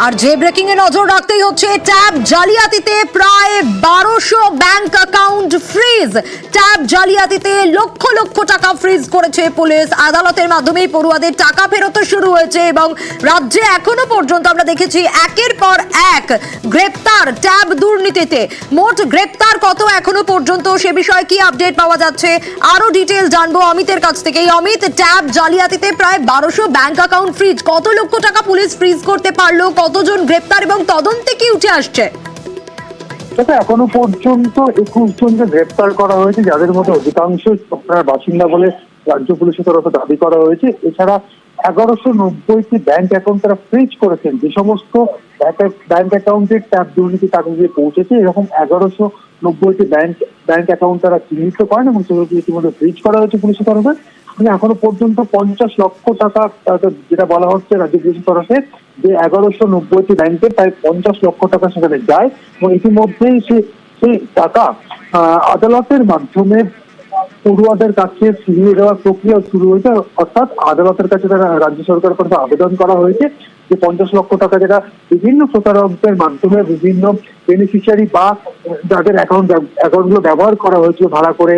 আর যে breaking a নজর রাখতেই হচ্ছে ট্যাব জালিয়াতিতে প্রায় 1200 bank account freeze. Tab জালিয়াতিতে lakh lakh টাকা ফ্রিজ করেছে পুলিশ। আদালতের মাধ্যমে পড়ুয়াদের টাকা ফেরত শুরু হয়েছে এবং রাজ্যে এখনো পর্যন্ত আমরা দেখেছি একের পর এক গ্রেপ্তার ট্যাব দুর্নীতিতে। মোট গ্রেপ্তার কত এখনো পর্যন্ত সে বিষয়ে কি আপডেট পাওয়া যাচ্ছে আরো ডিটেইলস জানবো অমিতের কাছ থেকে। অমিত, ট্যাব জালিয়াতিতে প্রায় 1200 ব্যাংক অ্যাকাউন্ট ফ্রিজ, কত লক্ষ টাকা পুলিশ ফ্রিজ করতে পারলো, কতজন গ্রেপ্তার এবং তদন্তে কি উঠে আসছে? এখনো পর্যন্ত 21 জনকে গ্রেপ্তার করা হয়েছে, যাদের মধ্যে অধিকাংশ বাসিন্দা বলে রাজ্য পুলিশের তরফে দাবি করা হয়েছে। এছাড়া 1190টি ব্যাংক অ্যাকাউন্ট তারা ফ্রিজ করেছেন। যে সমস্ত ব্যাংক অ্যাকাউন্টের ট্যাব দুর্নীতি তাকে গিয়ে পৌঁছেছে, এরকম 1190টি ব্যাংক অ্যাকাউন্ট তারা চিহ্নিত করেন এবং সেগুলো ইতিমধ্যে ফ্রিজ করা হয়েছে পুলিশের তরফে। এখনো পর্যন্ত 50 লক্ষ টাকা, যেটা বলা হচ্ছে রাজ্য পুলিশের তরফে, যে 1190টি ব্যাংকে প্রায় 50 লক্ষ টাকা সেখানে যায় এবং ইতিমধ্যেই সেই টাকা আদালতের মাধ্যমে পড়ুয়াদের কাছে ফিরিয়ে দেওয়ার প্রক্রিয়া শুরু হয়েছে। অর্থাৎ আদালতের কাছে তারা রাজ্য সরকারের কাছে আবেদন করা হয়েছে যে 50 লক্ষ টাকা যেটা বিভিন্ন প্রতারকদের মাধ্যমে বিভিন্ন বেনিফিশিয়ারি বা যাদের অ্যাকাউন্টগুলো ব্যবহার করা হয়েছিল ভাড়া করে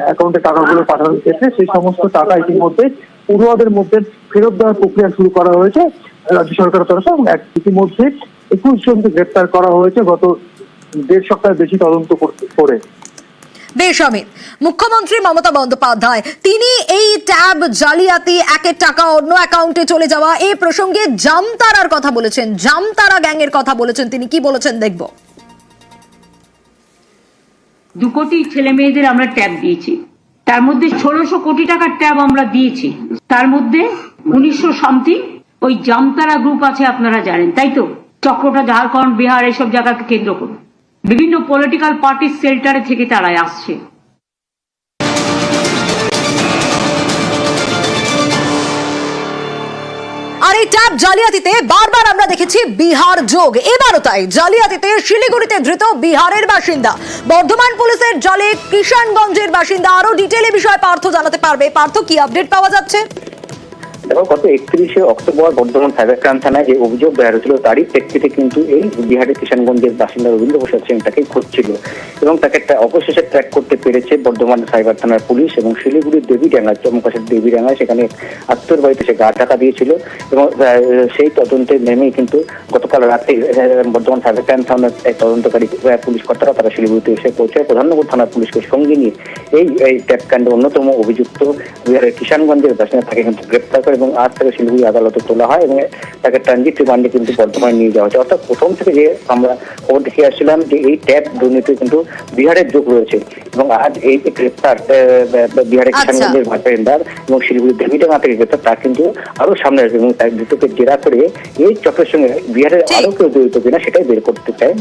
অ্যাকাউন্টে টাকাগুলো পাঠানোর ক্ষেত্রে, সেই সমস্ত টাকা ইতিমধ্যে পড়ুয়াদের মধ্যে ফেরত দেওয়ার প্রক্রিয়া শুরু করা হয়েছে রাজ্য সরকারের তরফে এবং ইতিমধ্যে 21 জনকে গ্রেপ্তার করা হয়েছে গত 1.5 সপ্তাহের বেশি তদন্ত করে। বেশ অমিত, মুখ্যমন্ত্রী মমতা বন্দ্যোপাধ্যায় তিনি এই ট্যাব জালিয়াতি, একের টাকা অন্য অ্যাকাউন্টে চলে যাওয়া, এই প্রসঙ্গে জামতারার কথা বলেছেন, জামতারা গ্যাংয়ের কথা বলেছেন। তিনি কি বলেছেন দেখব। 2 কোটি ছেলে মেয়েদের আমরা ট্যাব দিয়েছি, তার মধ্যে 1600 কোটি টাকার ট্যাব আমরা দিয়েছি, তার মধ্যে 1900 সামথিং ওই জামতারা গ্রুপ আছে, আপনারা জানেন তাই তো? চক্রটা ঝাড়খণ্ড, বিহার এসব জায়গাকে কেন্দ্র করে বিভিন্ন পলিটিক্যাল পার্টির সেল্টারে থেকে তারা আসছে। আর এই ট্যাব জালিয়াতিতে বারবার আমরা দেখেছি বিহার যোগ, এবারও তাই। জালিয়াতিতে শিলিগুড়িতে ধৃত বিহারের বাসিন্দা, বর্ধমান পুলিশের জালে কিষানগঞ্জের বাসিন্দা। আরো ডিটেইলে বিষয়ে পার্থ জানাতে পারবে। পার্থ, কি আপডেট পাওয়া যাচ্ছে? দেখো, গত 31শে অক্টোবর বর্ধমান সাইবার ক্রাইম থানায় যে অভিযোগ দায়ের হয়েছিল তারই প্রেক্ষিতে কিন্তু এই বিহারের কিষানগঞ্জের বাসিন্দা রবীন্দ্র প্রসাদ সিং তাকে খুঁজছিল এবং তাকে অবশেষে ট্র্যাক করতে পেরেছে বর্ধমান সাইবার থানার পুলিশ। এবং শিলিগুড়ির দেবীডাঙ্গায়, জম্মু কাশ্মীর দেবীডাঙ্গায়, সেখানে আত্মীয়র বাড়িতে সে গা টাকা দিয়েছিল এবং সেই তদন্তে নেমেই কিন্তু গতকাল রাতে বর্ধমান সাইবার ক্রাইম থানার তদন্তকারী পুলিশ কর্তারা তারা শিলিগুড়িতে এসে পৌঁছায়। প্রধাননগর থানার পুলিশকে সঙ্গে নিয়ে এই ট্যাব কাণ্ডে অন্যতম অভিযুক্ত বিহারের কিষানগঞ্জের বাসিন্দা তাকে কিন্তু গ্রেপ্তার করে এবং আজ থেকে শিলিগুড়ি আদালতে তোলা হয় এবং তাকে ট্রানজিট রিমান্ডে কিন্তু বর্ধমানে নিয়ে যাওয়া হচ্ছে। অর্থাৎ প্রথম থেকে যে আমরা খবর দেখে আসছিলাম যে এই ট্যাব দুর্নীতি কিন্তু বিহারের যোগ রয়েছে এবং আজ এই গ্রেপ্তার বিহারের কিষানগঞ্জের বাসিন্দার এবং শিলিগুড়ির দেবীডাঙ্গা থেকে গ্রেপ্তার, তা কিন্তু আরো সামনে আসবে এবং তার দুটোকে জেরা করে এই চক্রের সঙ্গে বিহারের আরো কেউ জড়িত কিনা সেটাই বের করতে চায়।